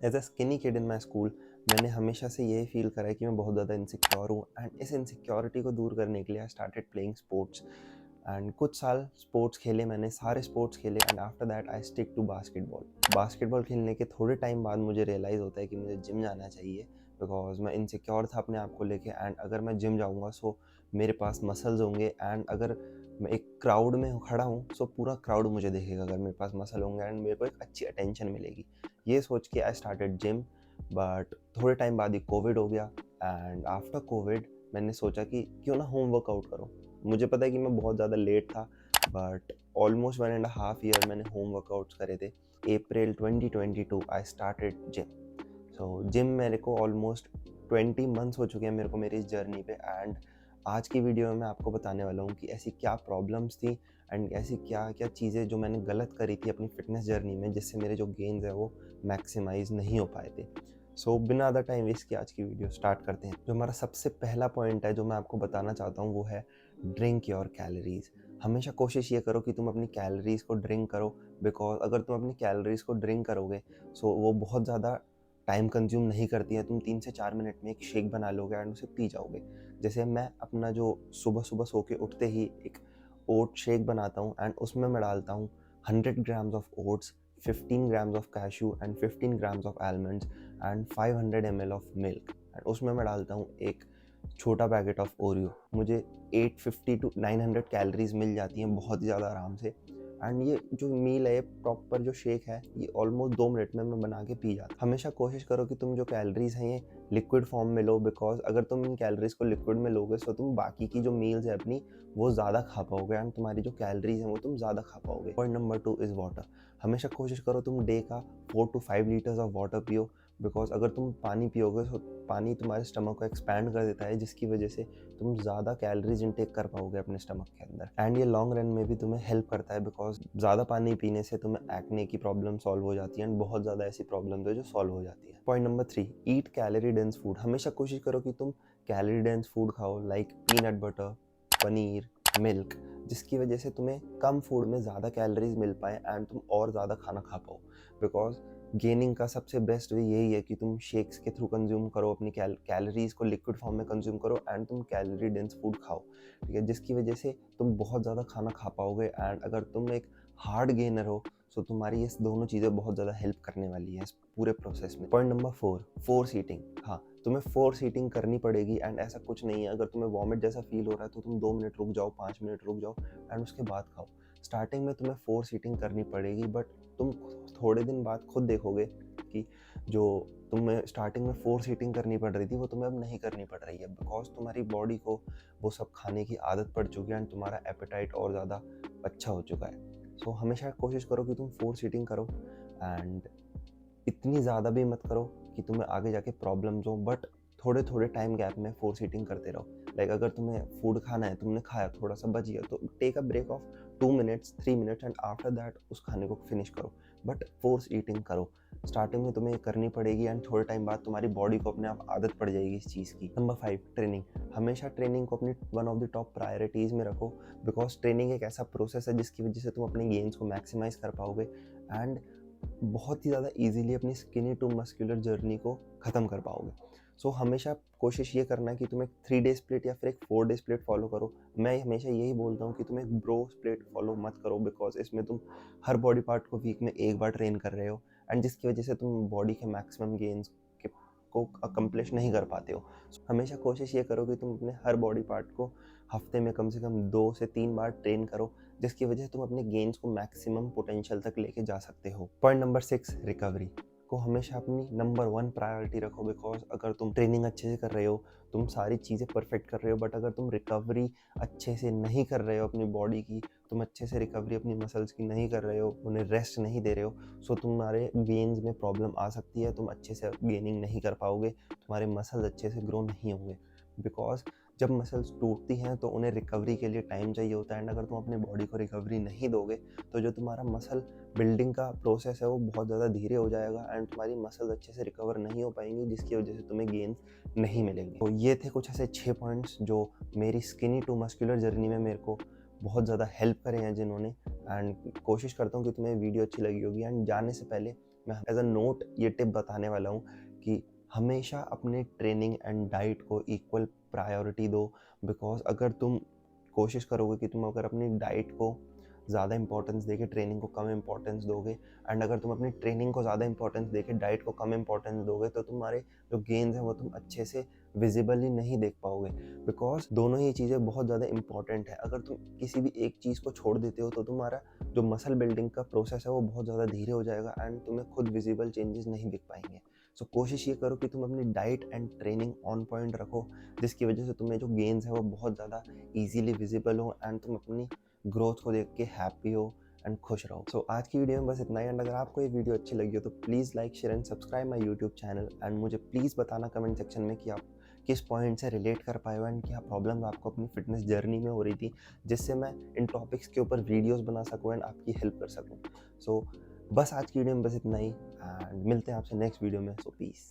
As a skinny kid in my school मैंने हमेशा से ये फील करा है कि मैं बहुत ज़्यादा इनसिक्योर हूँ एंड इस इनसिक्योरिटी को दूर करने के लिए I started playing sports and कुछ साल स्पोर्ट्स खेले मैंने, सारे स्पोर्ट्स खेले and after that I stick to basketball. Basketball खेलने के थोड़े टाइम बाद मुझे रियलाइज़ होता है कि मुझे जिम जाना चाहिए बिकॉज मैं इनसिक्योर था अपने आप को लेके एंड अगर मैं जिम जाऊँगा सो मेरे पास मसल्स होंगे एंड अगर मैं एक क्राउड में खड़ा हूँ सो पूरा क्राउड मुझे देखेगा अगर मेरे पास मसल होंगे एंड मेरे को एक अच्छी अटेंशन मिलेगी। ये सोच के आई स्टार्टेड जिम बट थोड़े टाइम बाद ही कोविड हो गया एंड आफ्टर कोविड मैंने सोचा कि क्यों ना होम वर्कआउट करो। मुझे पता है कि मैं बहुत ज़्यादा लेट था बट ऑलमोस्ट 1.5 ईयर मैंने होम वर्कआउट्स करे थे। अप्रैल 2022 I started gym. So gym मेरे को ऑलमोस्ट 20 मंथ्स हो चुके हैं मेरे को मेरी इस जर्नी पे एंड आज की वीडियो में मैं आपको बताने वाला हूँ कि ऐसी क्या प्रॉब्लम्स थी एंड ऐसी क्या क्या चीज़ें जो मैंने गलत करी थी अपनी फिटनेस जर्नी में जिससे मेरे जो गेन्स है वो मैक्सिमाइज नहीं हो पाए थे। सो बिना ज़्यादा टाइम वेस्ट किए आज की वीडियो स्टार्ट करते हैं। जो हमारा सबसे पहला पॉइंट है जो मैं आपको बताना चाहता हूँ वो है ड्रिंक योर कैलोरीज। हमेशा कोशिश ये करो कि तुम अपनी कैलोरीज को ड्रिंक करो बिकॉज अगर तुम अपनी कैलोरीज को ड्रिंक करोगे सो वो बहुत ज़्यादा टाइम कंज्यूम नहीं करती है। तुम 3 से 4 मिनट में एक शेक बना लोगे एंड उसे पी जाओगे। जैसे मैं अपना जो सुबह सुबह सो के उठते ही एक ओट शेक बनाता हूँ एंड उसमें मैं डालता हूँ 100 grams of oats, 15 grams of cashew and 15 grams of almonds and 500 ml of milk and उसमें मैं डालता हूँ एक छोटा पैकेट ऑफ ओरियो। मुझे 850 टू 900 कैलोरीज मिल जाती हैं बहुत ही ज़्यादा आराम से एंड ये जो मील है प्रॉपर जो शेक है ये ऑलमोस्ट 2 मिनट में मैं बना के पी जाता। हमेशा कोशिश करो कि तुम जो कैलोरीज हैं ये लिक्विड फॉर्म में लो बिकॉज अगर तुम इन कैलोरीज को लिक्विड में लोगे तो तुम बाकी की जो मील्स है अपनी वो ज़्यादा खा पाओगे एंड तुम्हारी जो कैलोरीज हैं वो तुम ज़्यादा खा पाओगे। Point number 2 is water. हमेशा कोशिश करो तुम डे का 4 to 5 लीटर्स ऑफ वाटर पियो बिकॉज अगर तुम पानी पियोगे तो पानी तुम्हारे स्टमक को एक्सपैंड कर देता है जिसकी वजह से तुम ज़्यादा कैलोरीज इनटेक कर पाओगे अपने स्टमक के अंदर एंड ये लॉन्ग रन में भी तुम्हें हेल्प करता है बिकॉज ज़्यादा पानी पीने से तुम्हें एक्ने की प्रॉब्लम सॉल्व हो जाती है एंड बहुत ज़्यादा ऐसी प्रॉब्लम है जो सॉल्व हो जाती है। पॉइंट नंबर 3, ईट कैलोरी डेंस फूड। हमेशा कोशिश करो कि तुम कैलोरी डेंस फूड खाओ like peanut butter, paneer, milk जिसकी वजह से तुम्हें कम फूड में ज़्यादा कैलोरीज मिल पाए एंड तुम और ज़्यादा खाना खा पाओ बिकॉज गेनिंग का सबसे बेस्ट वे यही है कि तुम शेक्स के थ्रू कंज्यूम करो अपनी कैलोरीज को लिक्विड फॉर्म में कंज्यूम करो एंड तुम कैलोरी डेंस फूड खाओ, ठीक है, जिसकी वजह से तुम बहुत ज़्यादा खाना खा पाओगे एंड अगर तुम एक हार्ड गेनर हो तो तुम्हारी ये दोनों चीज़ें बहुत ज़्यादा हेल्प करने वाली है इस पूरे प्रोसेस में। Point number 4, force eating. हाँ, तुम्हें फोर्स ईटिंग करनी पड़ेगी एंड ऐसा कुछ नहीं है। अगर तुम्हें वॉमिट जैसा फील हो रहा है तो तुम 2 मिनट रुक जाओ, 5 मिनट रुक जाओ एंड उसके बाद खाओ। स्टार्टिंग में तुम्हें फोर्स ईटिंग करनी पड़ेगी बट तुम थोड़े दिन बाद खुद देखोगे कि जो तुम्हें स्टार्टिंग में फोर्स ईटिंग करनी पड़ रही थी वो तुम्हें अब नहीं करनी पड़ रही है बिकॉज तुम्हारी बॉडी को वो सब खाने की आदत पड़ चुकी है एंड तुम्हारा एपेटाइट और ज़्यादा अच्छा हो चुका है। सो हमेशा कोशिश करो कि तुम फोर्स ईटिंग करो एंड इतनी ज़्यादा भी मत करो कि तुम्हें आगे जाके प्रॉब्लम्स हो बट थोड़े थोड़े टाइम गैप में फोर्स ईटिंग करते रहो। लाइक अगर तुम्हें फूड खाना है, तुमने खाया, थोड़ा सा बच गया तो take a break of 2 minutes 3 minutes and after that उस खाने को फिनिश करो बट फोर्स ईटिंग करो। स्टार्टिंग में तुम्हें करनी पड़ेगी एंड थोड़े टाइम बाद तुम्हारी बॉडी को अपने आप आदत पड़ जाएगी इस चीज़ की। Number 5, training. हमेशा ट्रेनिंग को अपनी one of the top priorities में रखो बिकॉज ट्रेनिंग एक ऐसा प्रोसेस है जिसकी वजह से तुम अपने गेन्स को मैक्सिमाइज कर पाओगे एंड बहुत ही ज़्यादा ईजिली अपनी स्किनी टू मस्कुलर जर्नी को ख़त्म कर पाओगे। सो हमेशा कोशिश ये करना है कि तुम एक 3 डे स्प्लिट या फिर एक 4 डे स्प्लिट फॉलो करो। मैं हमेशा यही बोलता हूँ कि तुम एक ब्रो स्प्लिट फॉलो मत करो बिकॉज इसमें तुम हर बॉडी पार्ट को वीक में एक बार ट्रेन कर रहे हो एंड जिसकी वजह से तुम बॉडी के मैक्सिमम गेन्स को अकम्प्लिश नहीं कर पाते हो। हमेशा कोशिश ये करो कि तुम अपने हर बॉडी पार्ट को हफ्ते में कम से कम 2 से 3 बार ट्रेन करो जिसकी वजह से तुम अपने गेन्स को मैक्सिमम पोटेंशियल तक लेके जा सकते हो। पॉइंट नंबर 6, रिकवरी को हमेशा अपनी नंबर 1 प्रायोरिटी रखो बिकॉज अगर तुम ट्रेनिंग अच्छे से कर रहे हो, तुम सारी चीज़ें परफेक्ट कर रहे हो बट अगर तुम रिकवरी अच्छे से नहीं कर रहे हो अपनी बॉडी की, तुम अच्छे से रिकवरी अपनी मसल्स की नहीं कर रहे हो, उन्हें रेस्ट नहीं दे रहे हो, सो तुम्हारे गेन्स में प्रॉब्लम आ सकती है। तुम अच्छे से गेनिंग नहीं कर पाओगे, तुम्हारे मसल्स अच्छे से ग्रो नहीं होंगे बिकॉज जब मसल्स टूटती हैं तो उन्हें रिकवरी के लिए टाइम चाहिए होता है एंड अगर तुम अपनी बॉडी को रिकवरी नहीं दोगे तो जो तुम्हारा मसल बिल्डिंग का प्रोसेस है वो बहुत ज़्यादा धीरे हो जाएगा एंड तुम्हारी मसल्स अच्छे से रिकवर नहीं हो पाएंगी जिसकी वजह से तुम्हें गेन्स नहीं मिलेंगे। तो ये थे कुछ ऐसे 6 पॉइंट्स जो मेरी स्किनी टू मस्कुलर जर्नी में मेरे को बहुत ज़्यादा हेल्प करे हैं जिन्होंने, एंड कोशिश करता हूँ कि तुम्हें वीडियो अच्छी लगी होगी एंड जाने से पहले मैं एज अ नोट ये टिप बताने वाला हूँ कि हमेशा अपने ट्रेनिंग एंड डाइट को इक्वल प्रायोरिटी दो। बिकॉज अगर तुम कोशिश करोगे कि तुम अगर अपनी डाइट को ज़्यादा इंपॉर्टेंस देके ट्रेनिंग को कम इंपॉर्टेंस दोगे, एंड अगर तुम अपनी ट्रेनिंग को ज़्यादा इंपॉर्टेंस देके डाइट को कम इंपॉर्टेंस दोगे, तो तुम्हारे जो गेन्स हैं वो तुम अच्छे से विजिबली नहीं देख पाओगे। बिकॉज दोनों ही चीज़ें बहुत ज़्यादा इंपॉर्टेंट है। अगर तुम किसी भी एक चीज़ को छोड़ देते हो तो तुम्हारा जो मसल बिल्डिंग का प्रोसेस है वो बहुत ज़्यादा धीरे हो जाएगा एंड तुम्हें खुद विजिबल चेंजेस नहीं दिख पाएंगे। सो कोशिश ये करो कि तुम अपनी diet and training on point रखो, जिसकी वजह से तुम्हें जो गेन्स है वो बहुत ज़्यादा ईजीली विजिबल हो एंड तुम अपनी ग्रोथ को देख के हैप्पी हो एंड खुश रहो। सो आज की वीडियो में बस इतना ही। एंड अगर आपको ये वीडियो अच्छी लगी हो तो please like, share and subscribe my YouTube channel. And मुझे प्लीज़ बताना कमेंट सेक्शन में कि आप किस पॉइंट से रिलेट कर पाए हो एंड क्या प्रॉब्लम आपको अपनी फिटनेस जर्नी में हो रही थी, जिससे मैं इन टॉपिक्स के ऊपर वीडियोस बना सकूँ एंड आपकी हेल्प कर सकूँ। सो बस आज की वीडियो में बस इतना ही, एंड मिलते हैं आपसे नेक्स्ट वीडियो में। सो पीस।